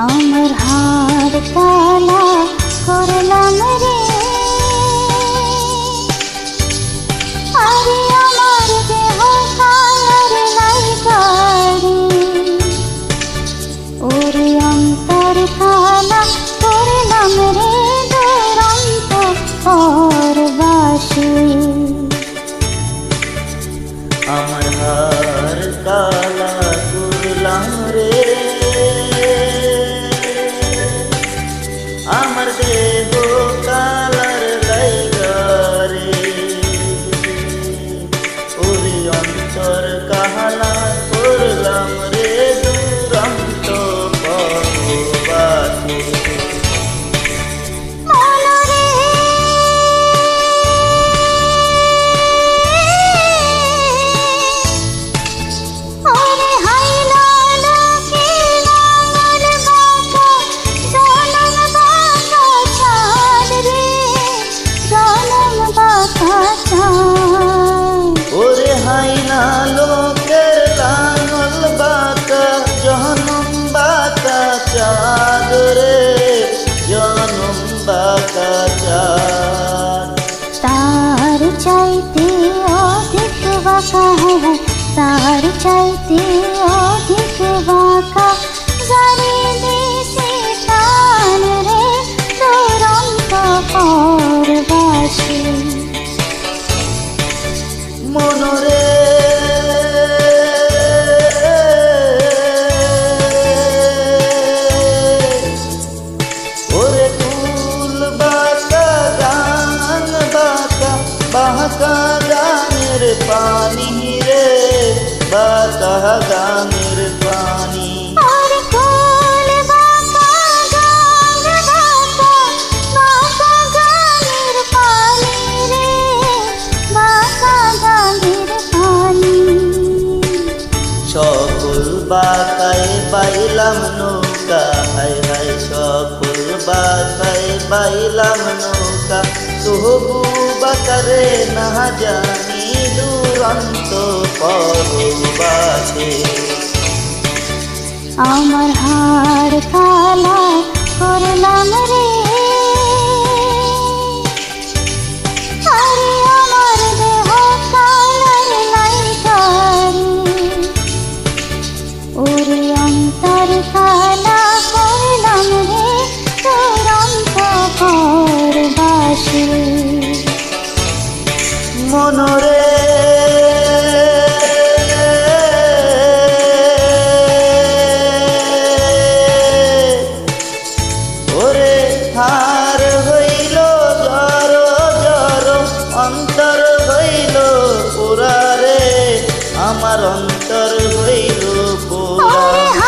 আমার হাড় কালা করলাম রে, আরে আমার দেহ কালার নাই গাড়ি, ওরে অন্তর কালা করলাম রে দুরন্ত পরবাসী। আমার হাড় কালা করলাম রে, আমার দেহ কালার লাইগারে, ওরে অন্তর কালা করলাম রে দুরন্ত পরবাসী। ওরে হাইনা লোকের লাঙল বাঁকা জনম বাঁকা চাঁদ রে, জনম বাঁকা চাঁদ। তার চাইতে অধিক বাঁকা, তার চাইতে অধিক বাঁকা জানি দেশে টান রে দুরন্ত পরবাসী। মনরে ওরে ফুল বাঁকা গান বাঁকা, বাঁকা গানের পানি রে, বাঁকা গানের পানি। সকল বাঁকায় পাইলাম নৌকা, হাই হাই সকল বাঁকায় পাইলাম নৌকা, তবু বাঁকারে না জানি দুরন্ত পরবাসী। আমার হাড় কালা করলাম রে, আরে আমার দেহ কালার নাই গাড়ি, ওরে অন্তর কালা করলাম রে দুরন্ত পরবাসী। মনরে ওরে হার হইল জর জর, অন্তর হইল পুরা রে, আমার অন্তর হইল পুরা।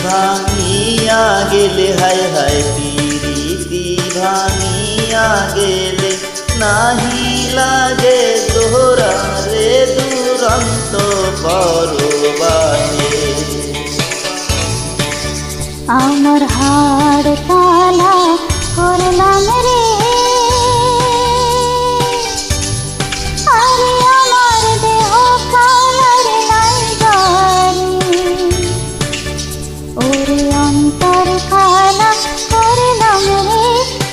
ভাঙিয়া গেলে হায় হায় পিরিতি ভাঙিয়া গেলে, নাহি লাগে তোরা রে দুরন্ত পরবাসী। আমার হাড় কালা করলাম রে, আরে আমার দেহ কালার নাই গাড়ি, ওরে অন্তর কালা করলাম রে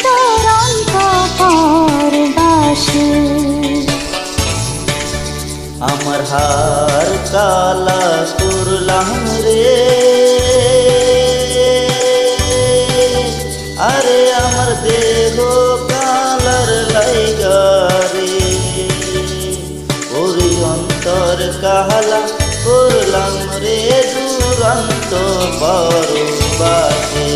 দুরন্ত পরবাসী। আমার হাড় কালা করলাম রে, আরে আমার দেহ কালার লাইগারে, ওরে অন্তর কালা করলাম রে দুরন্ত পরবাসী।